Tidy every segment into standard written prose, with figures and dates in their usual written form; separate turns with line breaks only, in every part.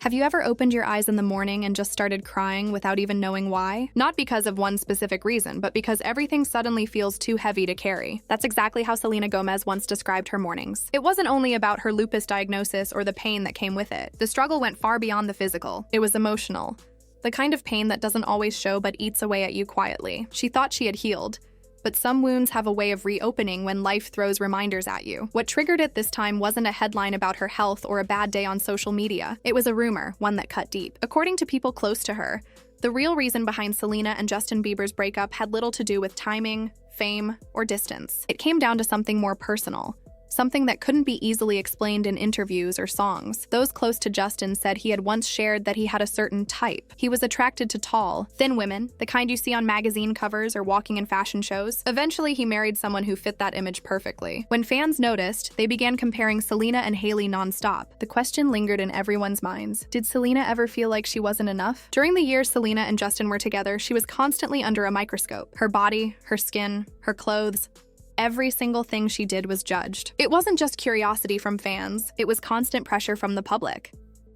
Have you ever opened your eyes in the morning and just started crying without even knowing why? Not because of one specific reason, but because everything suddenly feels too heavy to carry. That's exactly how Selena Gomez once described her mornings. It wasn't only about her lupus diagnosis or the pain that came with it. The struggle went far beyond the physical. It was emotional. The kind of pain that doesn't always show but eats away at you quietly. She thought she had healed. But some wounds have a way of reopening when life throws reminders at you. What triggered it this time wasn't a headline about her health or a bad day on social media. It was a rumor, one that cut deep. According to people close to her, the real reason behind Selena and Justin Bieber's breakup had little to do with timing, fame, or distance. It came down to something more personal. Something that couldn't be easily explained in interviews or songs. Those close to Justin said he had once shared that he had a certain type. He was attracted to tall, thin women, the kind you see on magazine covers or walking in fashion shows. Eventually, he married someone who fit that image perfectly. When fans noticed, they began comparing Selena and Hailey nonstop. The question lingered in everyone's minds. Did Selena ever feel like she wasn't enough? During the years Selena and Justin were together, she was constantly under a microscope. Her body, her skin, her clothes, every single thing she did was judged. It wasn't just curiosity from fans, it was constant pressure from the public.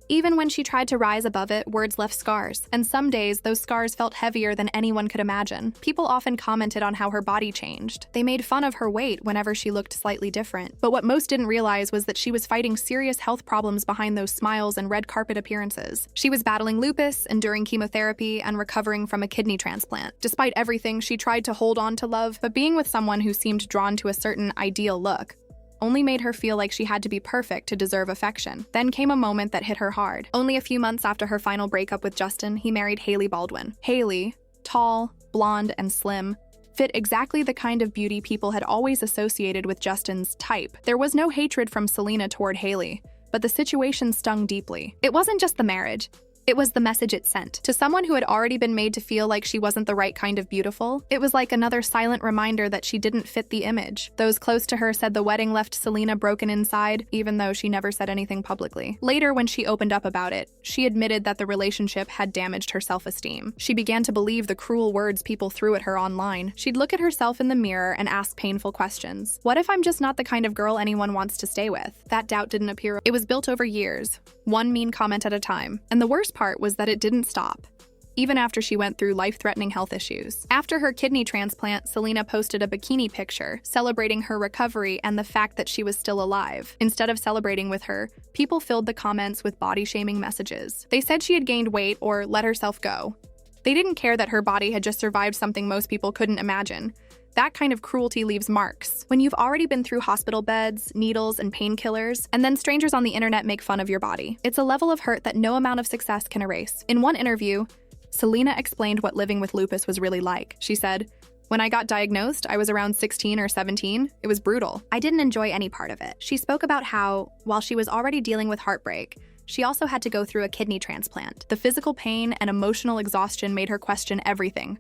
Even when she tried to rise above it, words left scars. And some days, those scars felt heavier than anyone could imagine. People often commented on how her body changed. They made fun of her weight whenever she looked slightly different. But what most didn't realize was that she was fighting serious health problems behind those smiles and red carpet appearances. She was battling lupus, enduring chemotherapy, and recovering from a kidney transplant. Despite everything, she tried to hold on to love, but being with someone who seemed drawn to a certain ideal look only made her feel like she had to be perfect to deserve affection. Then came a moment that hit her hard. Only a few months after her final breakup with Justin, he married Hailey Baldwin. Hailey, tall, blonde, and slim, fit exactly the kind of beauty people had always associated with Justin's type. There was no hatred from Selena toward Hailey, but the situation stung deeply. It wasn't just the marriage. It was the message it sent. To someone who had already been made to feel like she wasn't the right kind of beautiful, it was like another silent reminder that she didn't fit the image. Those close to her said the wedding left Selena broken inside, even though she never said anything publicly. Later, when she opened up about it, she admitted that the relationship had damaged her self-esteem. She began to believe the cruel words people threw at her online. She'd look at herself in the mirror and ask painful questions. What if I'm just not the kind of girl anyone wants to stay with? That doubt didn't appear. It was built over years, one mean comment at a time. And the worst part was that it didn't stop, even after she went through life-threatening health issues. After her kidney transplant, Selena posted a bikini picture, celebrating her recovery and the fact that she was still alive. Instead of celebrating with her, people filled the comments with body-shaming messages. They said she had gained weight or let herself go. They didn't care that her body had just survived something most people couldn't imagine. That kind of cruelty leaves marks. When you've already been through hospital beds, needles, and painkillers, and then strangers on the internet make fun of your body, it's a level of hurt that no amount of success can erase. In one interview, Selena explained what living with lupus was really like. She said, "When I got diagnosed, I was around 16 or 17. It was brutal. I didn't enjoy any part of it." She spoke about how, while she was already dealing with heartbreak, she also had to go through a kidney transplant. The physical pain and emotional exhaustion made her question everything,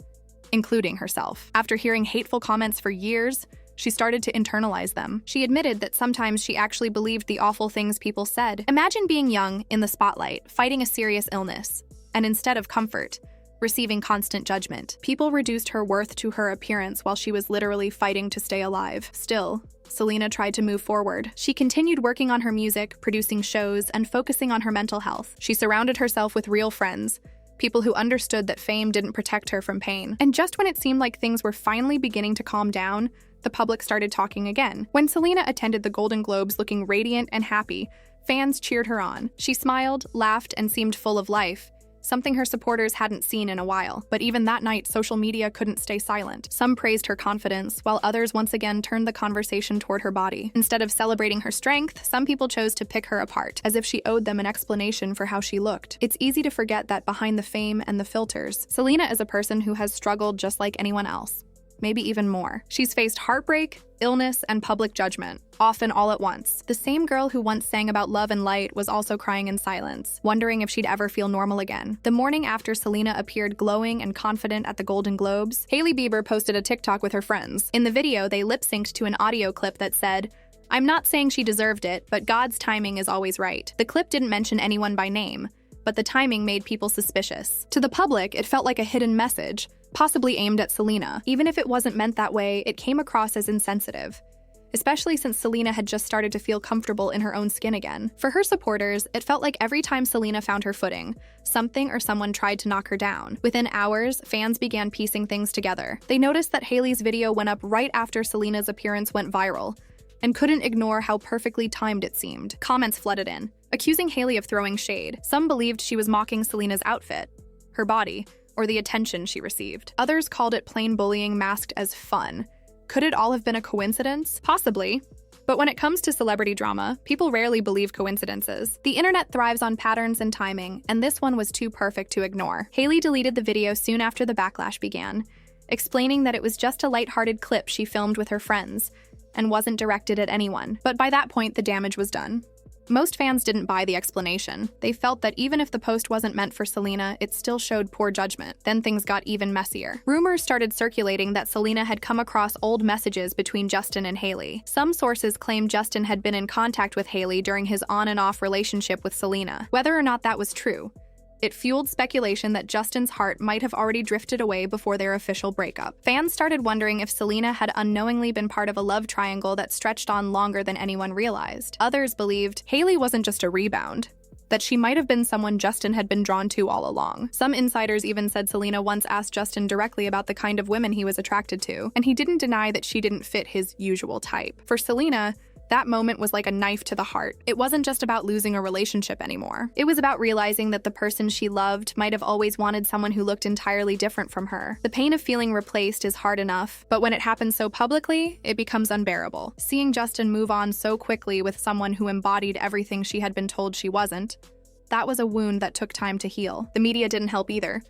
including herself. After hearing hateful comments for years, she started to internalize them. She admitted that sometimes she actually believed the awful things people said. Imagine being young, in the spotlight, fighting a serious illness, and instead of comfort, receiving constant judgment. People reduced her worth to her appearance while she was literally fighting to stay alive. Still, Selena tried to move forward. She continued working on her music, producing shows, and focusing on her mental health. She surrounded herself with real friends, people who understood that fame didn't protect her from pain. And just when it seemed like things were finally beginning to calm down, the public started talking again. When Selena attended the Golden Globes looking radiant and happy, fans cheered her on. She smiled, laughed, and seemed full of life, something her supporters hadn't seen in a while. But even that night, social media couldn't stay silent. Some praised her confidence, while others once again turned the conversation toward her body. Instead of celebrating her strength, some people chose to pick her apart, as if she owed them an explanation for how she looked. It's easy to forget that behind the fame and the filters, Selena is a person who has struggled just like anyone else. Maybe even more. She's faced heartbreak, illness, and public judgment, often all at once. The same girl who once sang about love and light was also crying in silence, wondering if she'd ever feel normal again. The morning after Selena appeared glowing and confident at the Golden Globes, Hailey Bieber posted a TikTok with her friends. In the video, they lip-synced to an audio clip that said, "I'm not saying she deserved it, but God's timing is always right." The clip didn't mention anyone by name, but the timing made people suspicious. To the public, it felt like a hidden message, possibly aimed at Selena. Even if it wasn't meant that way, it came across as insensitive. especially since Selena had just started to feel comfortable in her own skin again. For her supporters, it felt like every time Selena found her footing, something or someone tried to knock her down. Within hours, fans began piecing things together. They noticed that Hailey's video went up right after Selena's appearance went viral, and couldn't ignore how perfectly timed it seemed. Comments flooded in, accusing Hailey of throwing shade. Some believed she was mocking Selena's outfit, her body, or the attention she received. Others called it plain bullying masked as fun. Could it all have been a coincidence? Possibly. But when it comes to celebrity drama, people rarely believe coincidences. The internet thrives on patterns and timing, and this one was too perfect to ignore. Hailey deleted the video soon after the backlash began, explaining that it was just a lighthearted clip she filmed with her friends, and wasn't directed at anyone. But by that point, the damage was done. Most fans didn't buy the explanation. They felt that even if the post wasn't meant for Selena, it still showed poor judgment. Then things got even messier. Rumors started circulating that Selena had come across old messages between Justin and Hailey. Some sources claimed Justin had been in contact with Hailey during his on and off relationship with Selena. Whether or not that was true, it fueled speculation that Justin's heart might have already drifted away before their official breakup. Fans started wondering if Selena had unknowingly been part of a love triangle that stretched on longer than anyone realized. Others believed Hailey wasn't just a rebound, that she might have been someone Justin had been drawn to all along. Some insiders even said Selena once asked Justin directly about the kind of women he was attracted to, and he didn't deny that she didn't fit his usual type. For Selena, that moment was like a knife to the heart. It wasn't just about losing a relationship anymore. It was about realizing that the person she loved might have always wanted someone who looked entirely different from her. The pain of feeling replaced is hard enough, but when it happens so publicly, it becomes unbearable. Seeing Justin move on so quickly with someone who embodied everything she had been told she wasn't, that was a wound that took time to heal. The media didn't help either.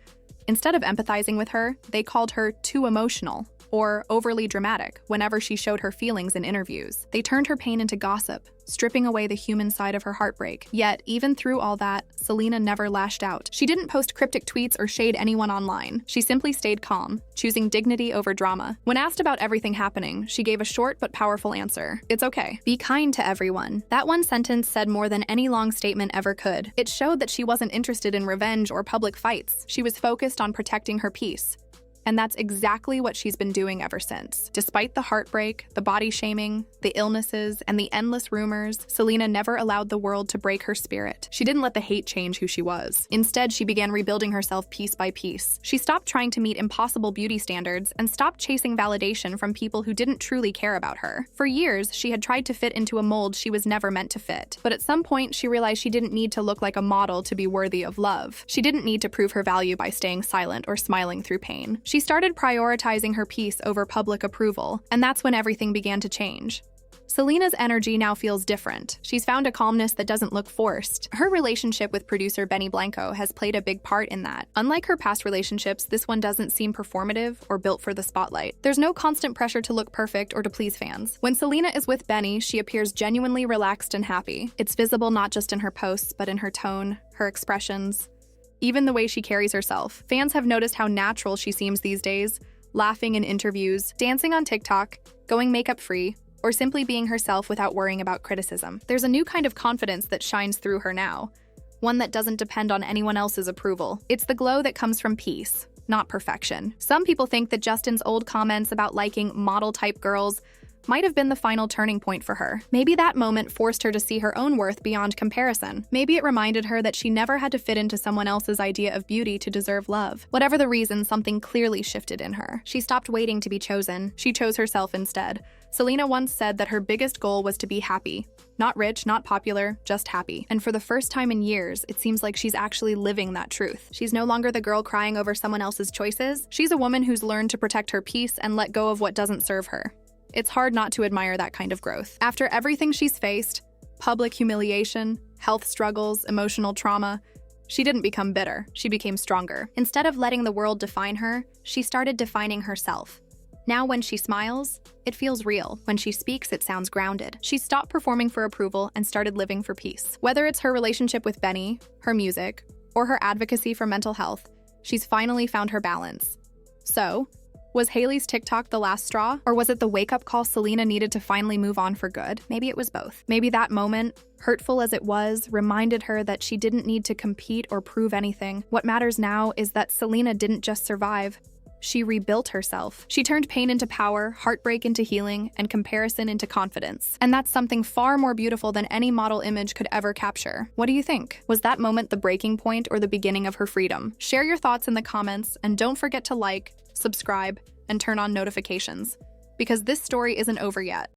Instead of empathizing with her, they called her too emotional or overly dramatic whenever she showed her feelings in interviews. They turned her pain into gossip, stripping away the human side of her heartbreak. Yet, even through all that, Selena never lashed out. She didn't post cryptic tweets or shade anyone online. She simply stayed calm, choosing dignity over drama. When asked about everything happening, she gave a short but powerful answer. It's okay. Be kind to everyone. That one sentence said more than any long statement ever could. It showed that she wasn't interested in revenge or public fights. She was focused on protecting her peace. And that's exactly what she's been doing ever since. Despite the heartbreak, the body shaming, the illnesses, and the endless rumors, Selena never allowed the world to break her spirit. She didn't let the hate change who she was. Instead, she began rebuilding herself piece by piece. She stopped trying to meet impossible beauty standards and stopped chasing validation from people who didn't truly care about her. For years, she had tried to fit into a mold she was never meant to fit. But at some point, she realized she didn't need to look like a model to be worthy of love. She didn't need to prove her value by staying silent or smiling through pain. She started prioritizing her peace over public approval, and that's when everything began to change. Selena's energy now feels different. She's found a calmness that doesn't look forced. Her relationship with producer Benny Blanco has played a big part in that. Unlike her past relationships, this one doesn't seem performative or built for the spotlight. There's no constant pressure to look perfect or to please fans. When Selena is with Benny, she appears genuinely relaxed and happy. It's visible not just in her posts, but in her tone, her expressions, even the way she carries herself. Fans have noticed how natural she seems these days, laughing in interviews, dancing on TikTok, going makeup-free, or simply being herself without worrying about criticism. There's a new kind of confidence that shines through her now, one that doesn't depend on anyone else's approval. It's the glow that comes from peace, not perfection. Some people think that Justin's old comments about liking model-type girls might have been the final turning point for her. Maybe that moment forced her to see her own worth beyond comparison. Maybe it reminded her that she never had to fit into someone else's idea of beauty to deserve love. Whatever the reason, something clearly shifted in her. She stopped waiting to be chosen. She chose herself instead. Selena once said that her biggest goal was to be happy. Not rich, not popular, just happy. And for the first time in years, it seems like she's actually living that truth. She's no longer the girl crying over someone else's choices. She's a woman who's learned to protect her peace and let go of what doesn't serve her. It's hard not to admire that kind of growth. After everything she's faced, public humiliation, health struggles, emotional trauma, she didn't become bitter, she became stronger. Instead of letting the world define her, she started defining herself. Now when she smiles, it feels real. When she speaks, it sounds grounded. She stopped performing for approval and started living for peace. Whether it's her relationship with Benny, her music, or her advocacy for mental health, she's finally found her balance. So, was Hailey's TikTok the last straw? Or was it the wake-up call Selena needed to finally move on for good? Maybe it was both. Maybe that moment, hurtful as it was, reminded her that she didn't need to compete or prove anything. What matters now is that Selena didn't just survive. She rebuilt herself. She turned pain into power, heartbreak into healing, and comparison into confidence. And that's something far more beautiful than any model image could ever capture. What do you think? Was that moment the breaking point or the beginning of her freedom? Share your thoughts in the comments, and don't forget to like, subscribe, and turn on notifications, because this story isn't over yet.